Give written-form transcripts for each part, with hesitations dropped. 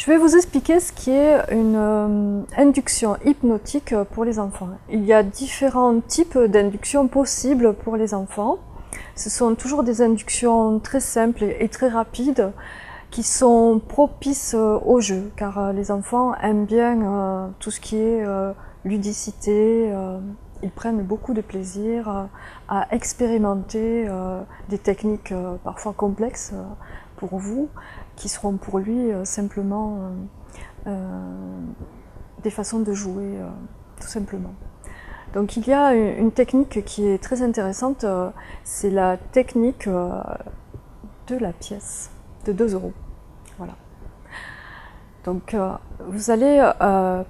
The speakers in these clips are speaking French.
Je vais vous expliquer ce qui est une induction hypnotique pour les enfants. Il y a différents types d'inductions possibles pour les enfants. Ce sont toujours des inductions très simples et très rapides qui sont propices au jeu, car les enfants aiment bien tout ce qui est ludicité. Ils prennent beaucoup de plaisir à expérimenter des techniques parfois complexes pour vous, qui seront pour lui simplement des façons de jouer, tout simplement. Donc il y a une technique qui est très intéressante, c'est la technique de la pièce de 2 €. Voilà. Donc vous allez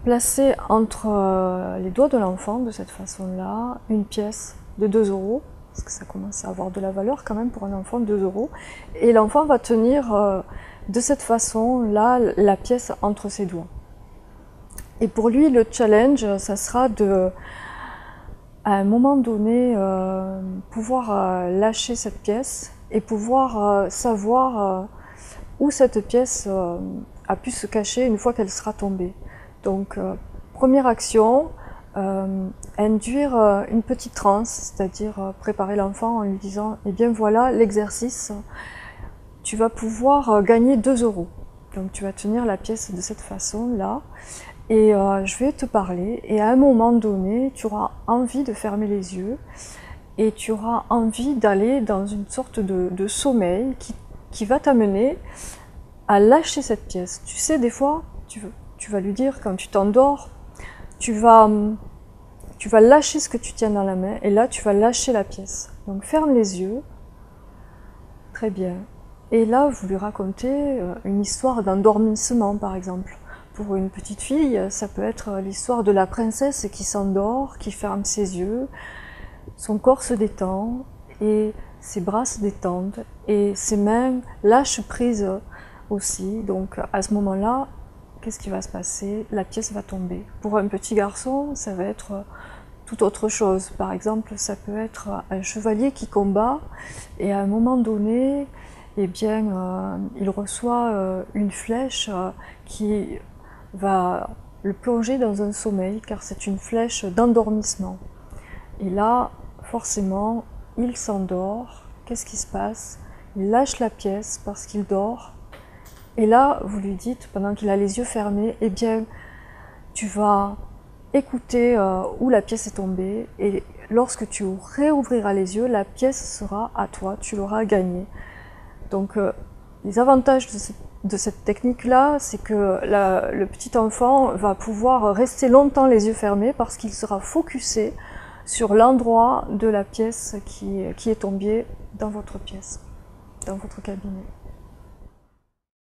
placer entre les doigts de l'enfant de cette façon-là une pièce de 2 €, parce que ça commence à avoir de la valeur quand même pour un enfant, 2 €, et l'enfant va tenir de cette façon-là la pièce entre ses doigts. Et pour lui, le challenge, ça sera de, à un moment donné, pouvoir lâcher cette pièce et pouvoir savoir où cette pièce a pu se cacher une fois qu'elle sera tombée. Donc, première action, induire une petite transe, c'est-à-dire préparer l'enfant en lui disant « Eh bien voilà l'exercice, tu vas pouvoir gagner 2 €. Donc tu vas tenir la pièce de cette façon-là, et je vais te parler, et à un moment donné, tu auras envie de fermer les yeux, et tu auras envie d'aller dans une sorte de sommeil qui va t'amener à lâcher cette pièce. Tu sais, des fois, tu vas lui dire, quand tu t'endors, tu vas lâcher ce que tu tiens dans la main, et là, tu vas lâcher la pièce. Donc ferme les yeux. Très bien. Et là, vous lui racontez une histoire d'endormissement, par exemple. Pour une petite fille, ça peut être l'histoire de la princesse qui s'endort, qui ferme ses yeux, son corps se détend, et ses bras se détendent, et ses mains lâchent prise aussi. Donc à ce moment-là, qu'est-ce qui va se passer? La pièce va tomber. Pour un petit garçon, ça va être tout autre chose. Par exemple, ça peut être un chevalier qui combat, et à un moment donné, eh bien, il reçoit une flèche qui va le plonger dans un sommeil, car c'est une flèche d'endormissement. Et là, forcément, il s'endort. Qu'est-ce qui se passe? Il lâche la pièce parce qu'il dort. Et là, vous lui dites, pendant qu'il a les yeux fermés, eh bien, tu vas écouter où la pièce est tombée, et lorsque tu réouvriras les yeux, la pièce sera à toi, tu l'auras gagnée. Donc les avantages de cette technique-là, c'est que le petit enfant va pouvoir rester longtemps les yeux fermés parce qu'il sera focusé sur l'endroit de la pièce qui est tombée dans votre pièce, dans votre cabinet.